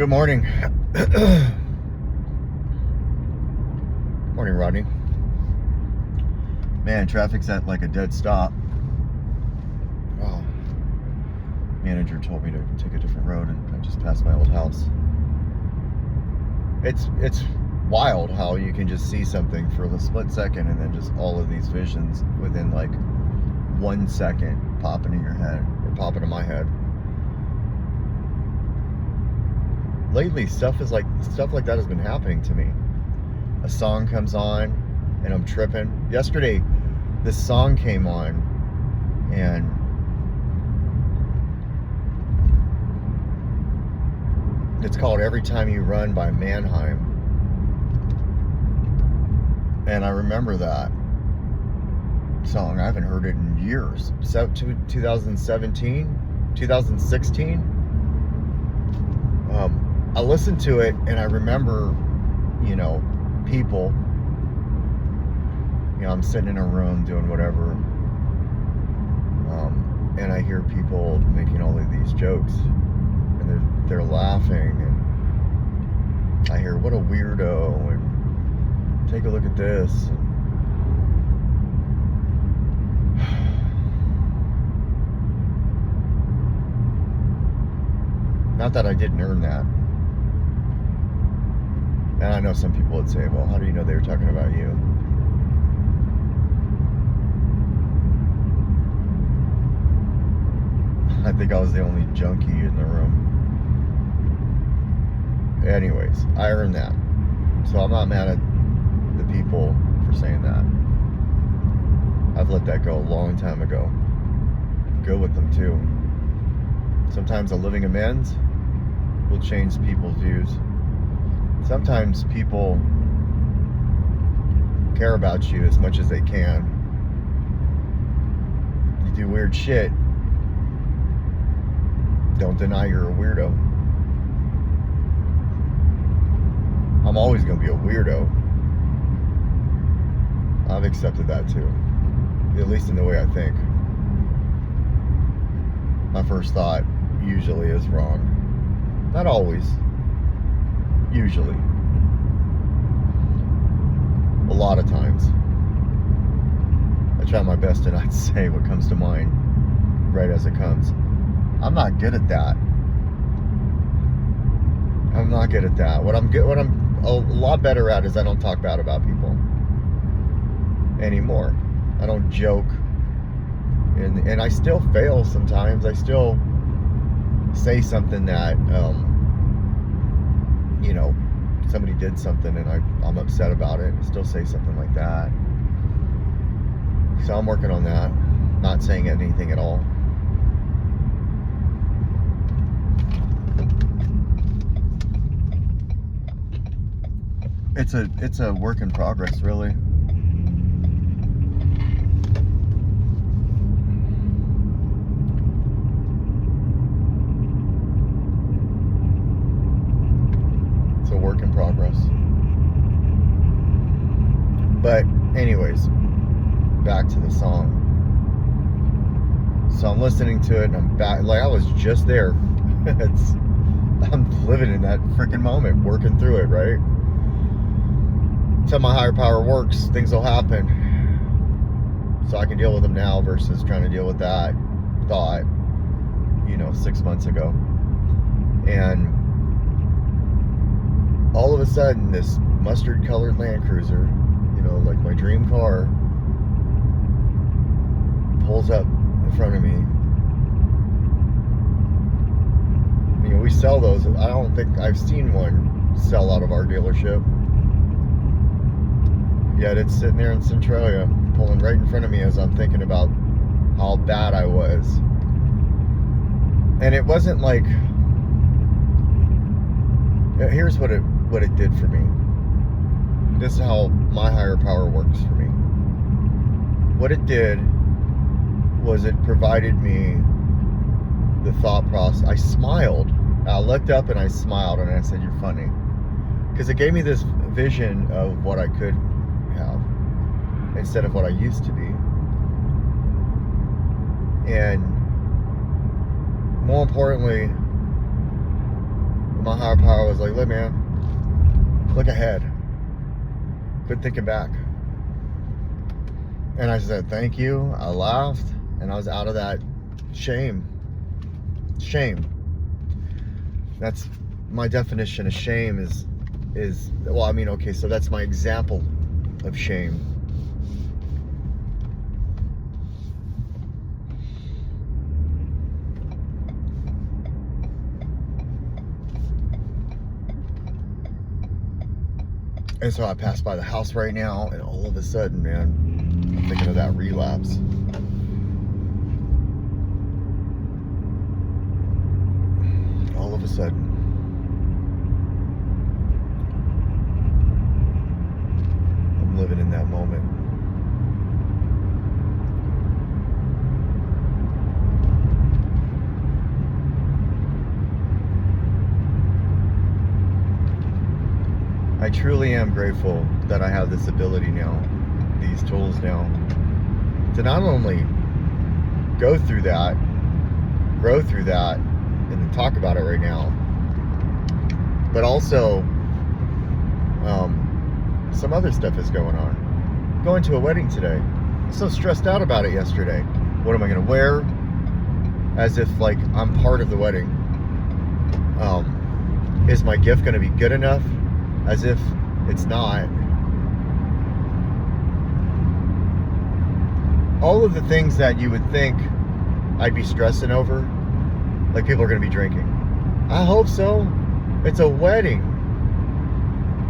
Good morning. Morning, Rodney. Man, traffic's at like a dead stop. Oh, manager told me to take a different road, and I just passed my old house. It's wild how you can just see something for the split second, and then just all of these visions within like 1 second pop into your head, or pop into my head. Lately, stuff like that has been happening to me. A song comes on and I'm tripping. Yesterday, this song came on and it's called Every Time You Run by Mannheim. And I remember that song. I haven't heard it in years. 2017, 2016. I listened to it and I remember, people. I'm sitting in a room doing whatever, and I hear people making all of these jokes, and they're laughing, and I hear, what a weirdo, and take a look at this. Not that I didn't earn that. And I know some people would say, well, how do you know they were talking about you? I think I was the only junkie in the room. Anyways, I earned that. So I'm not mad at the people for saying that. I've let that go a long time ago. Go with them too. Sometimes a living amends will change people's views. Sometimes people care about you as much as they can. You do weird shit. Don't deny you're a weirdo. I'm always going to be a weirdo. I've accepted that too. At least in the way I think. My first thought usually is wrong. Not always. Usually. A lot of times. I try my best to not say what comes to mind right as it comes. I'm not good at that. What I'm a lot better at is I don't talk bad about people anymore. I don't joke. And I still fail sometimes. I still say something that somebody did something and I'm upset about it, and I still say something like that. So I'm working on that. Not saying anything at all. It's a work in progress, really. It's a work in progress. But anyways, back to the song. So I'm listening to it and I'm back, like I was just there. I'm living in that freaking moment, working through it, right? Until my higher power works, things will happen. So I can deal with them now versus trying to deal with that thought, 6 months ago. And all of a sudden, this mustard colored Land Cruiser, like my dream car, pulls up in front of me. We sell those. I don't think I've seen one sell out of our dealership. Yet it's sitting there in Centralia, pulling right in front of me as I'm thinking about how bad I was. And it wasn't like, here's what it did for me. This is how my higher power works for me. What it did was it provided me the thought process. I smiled. I looked up and I smiled and I said, "You're funny." Because it gave me this vision of what I could have instead of what I used to be. And more importantly, my higher power was like, look, man, look ahead. Quit thinking back. And I said, thank you. I laughed, and I was out of that shame. Shame. That's my definition of shame is well, I mean, okay, so that's my example of shame. And so I passed by the house right now, and all of a sudden, man, I'm thinking of that relapse. All of a sudden. I'm living in that moment. I truly am grateful that I have this ability now, these tools now, to not only go through that, grow through that, and then talk about it right now, but also some other stuff is going on. I'm going to a wedding today. I'm so stressed out about it yesterday. What am I going to wear? As if like I'm part of the wedding. Is my gift going to be good enough? As if it's not. All of the things that you would think I'd be stressing over, like people are going to be drinking. I hope so. It's a wedding.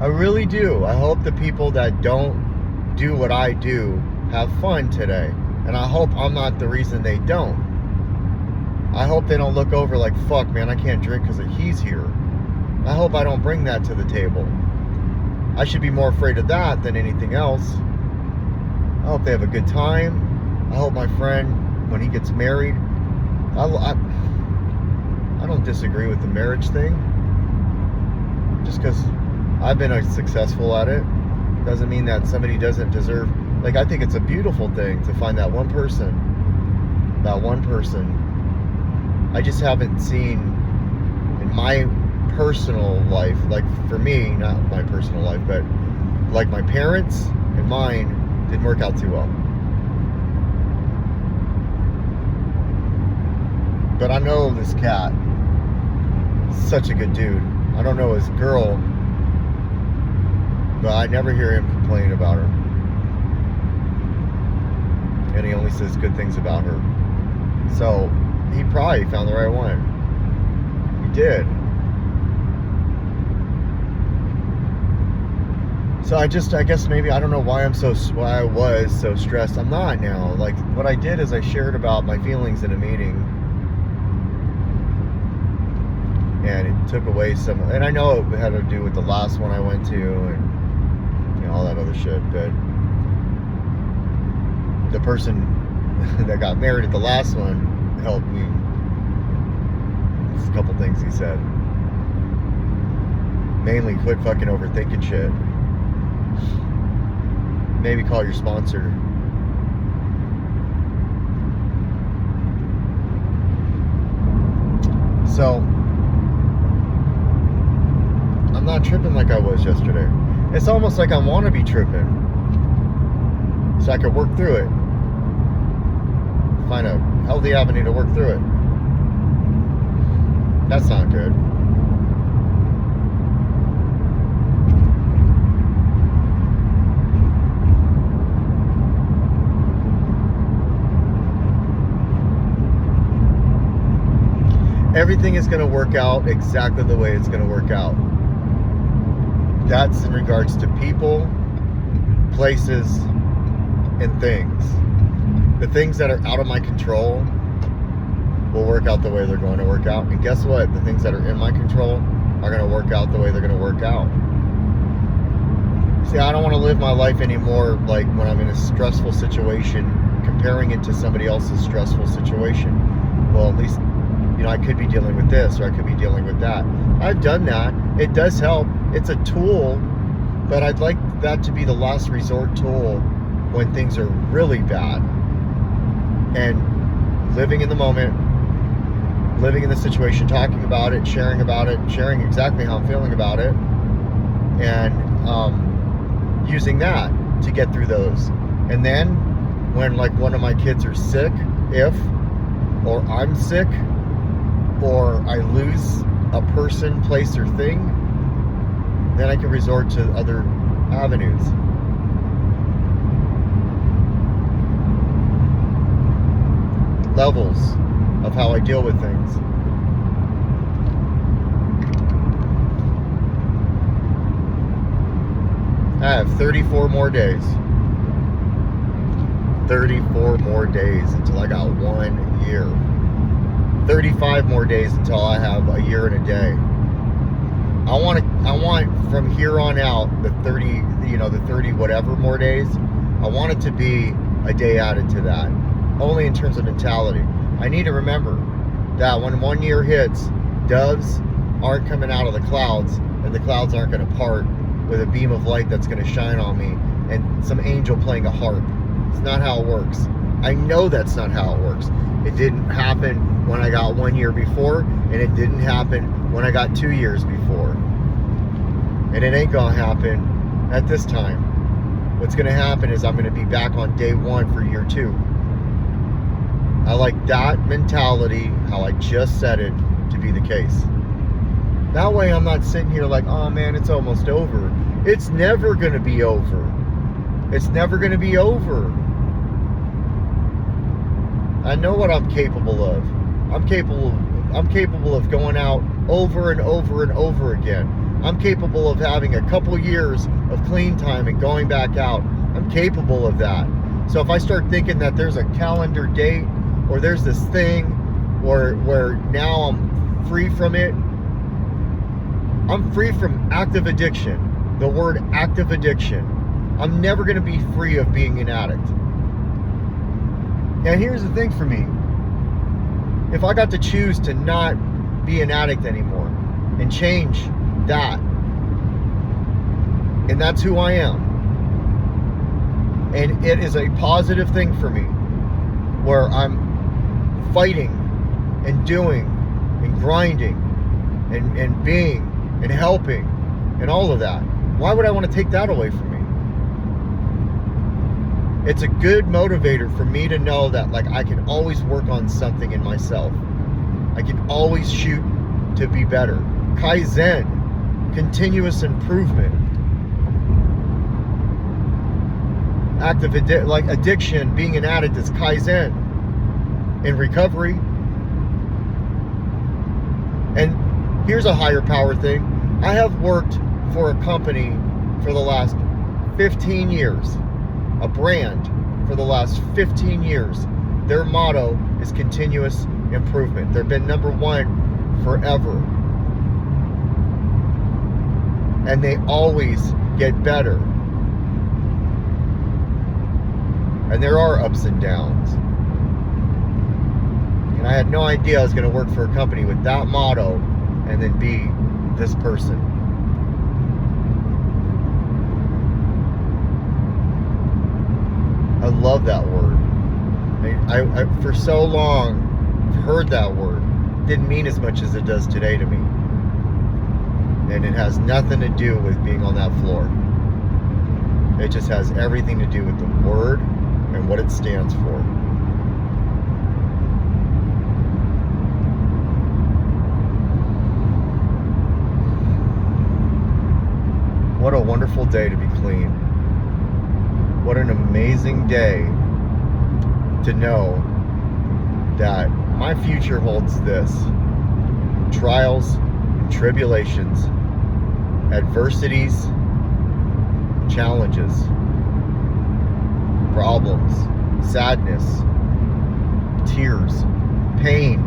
I really do. I hope the people that don't do what I do have fun today. And I hope I'm not the reason they don't. I hope they don't look over like, fuck, man, I can't drink because he's here. I hope I don't bring that to the table. I should be more afraid of that than anything else. I hope they have a good time. I hope my friend, when he gets married, I don't disagree with the marriage thing. Just because I've been successful at it doesn't mean that somebody doesn't deserve. Like, I think it's a beautiful thing to find that one person. I just haven't seen in my personal life, like for me, not my personal life, but like my parents and mine didn't work out too well. But I know this cat, such a good dude. I don't know his girl, but I never hear him complain about her. And he only says good things about her. So he probably found the right one. He did. So I guess maybe, I don't know why I was so stressed. I'm not now. Like, what I did is I shared about my feelings in a meeting. And it took away some, and I know it had to do with the last one I went to and, you know, all that other shit, but the person that got married at the last one helped me. There's a couple things he said. Mainly, quit fucking overthinking shit. Maybe call your sponsor. So I'm not tripping like I was yesterday. It's almost like I want to be tripping so I could work through it. Find a healthy avenue to work through it. That's not good. Everything is going to work out exactly the way it's going to work out. That's in regards to people, places, and things. The things that are out of my control will work out the way they're going to work out. And guess what? The things that are in my control are going to work out the way they're going to work out. See, I don't want to live my life anymore like when I'm in a stressful situation, comparing it to somebody else's stressful situation. Well, at least, you know, I could be dealing with this or I could be dealing with that. I've done that. It does help. It's a tool, but I'd like that to be the last resort tool when things are really bad. And living in the moment, living in the situation, talking about it, sharing exactly how I'm feeling about it, and using that to get through those. And then when like one of my kids are sick, or I'm sick, or I lose a person, place, or thing, then I can resort to other avenues. Levels of how I deal with things. I have 34 more days. 34 more days until I got 1 year. 35 more days until I have a year and a day. I want from here on out the 30 whatever more days. I want it to be a day added to that. Only in terms of mentality. I need to remember that when 1 year hits, doves aren't coming out of the clouds, and the clouds aren't going to part with a beam of light that's going to shine on me and some angel playing a harp. It's not how it works. I know that's not how it works. It didn't happen when I got 1 year before, and it didn't happen when I got 2 years before. And it ain't going to happen at this time. What's going to happen is I'm going to be back on day 1 for year 2. I like that mentality, how I just said it, to be the case. That way I'm not sitting here like, oh man, it's almost over. It's never going to be over. It's never going to be over. I know what I'm capable of. I'm capable of going out over and over and over again. I'm capable of having a couple years of clean time and going back out. I'm capable of that. So if I start thinking that there's a calendar date, or there's this thing where now I'm free from it, I'm free from active addiction. The word active addiction. I'm never going to be free of being an addict. And here's the thing for me. If I got to choose to not be an addict anymore and change that, and that's who I am, and it is a positive thing for me, where I'm fighting and doing and grinding and being and helping and all of that. Why would I want to take that away from me? It's a good motivator for me to know that like I can always work on something in myself. I can always shoot to be better. Kaizen, continuous improvement. Addiction, being an addict is Kaizen. In recovery. And here's a higher power thing. I have worked for a company for the last 15 years, a brand for the last 15 years. Their motto is continuous improvement. They've been number 1 forever. And they always get better. And there are ups and downs. And I had no idea I was going to work for a company with that motto and then be this person. I love that word. I for so long heard that word. Didn't mean as much as it does today to me. And it has nothing to do with being on that floor. It just has everything to do with the word and what it stands for. What a wonderful day to be clean. What an amazing day to know that my future holds this. Trials, tribulations, adversities, challenges, problems, sadness, tears, pain,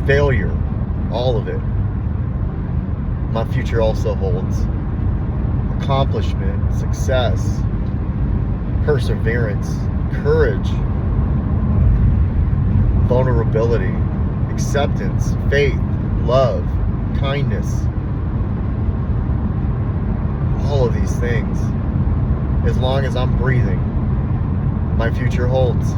failure, all of it. My future also holds accomplishment, success, perseverance, courage, vulnerability, acceptance, faith, love, kindness. All of these things. As long as I'm breathing, my future holds.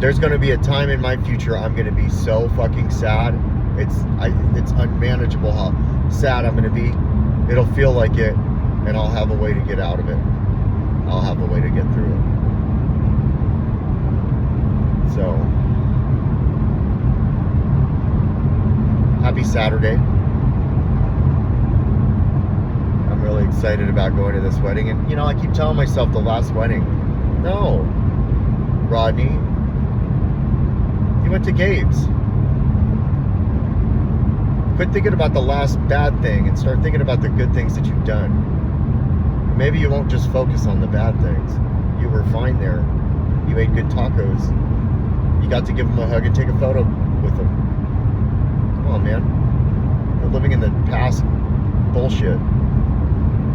There's going to be a time in my future I'm going to be so fucking sad. It's unmanageable how sad I'm going to be. It'll feel like it, and I'll have a way to get out of it. I'll have a way to get through it. So, happy Saturday. I'm really excited about going to this wedding. And, you know, I keep telling myself the last wedding. No, Rodney. You went to Gabe's. Quit thinking about the last bad thing and start thinking about the good things that you've done. Maybe you won't just focus on the bad things. You were fine there. You ate good tacos. You got to give them a hug and take a photo with them. Come on, man. You're living in the past bullshit.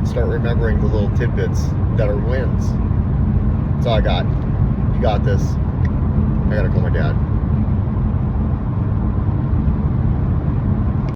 Start remembering the little tidbits that are wins. That's all I got. You got this. I gotta call my dad.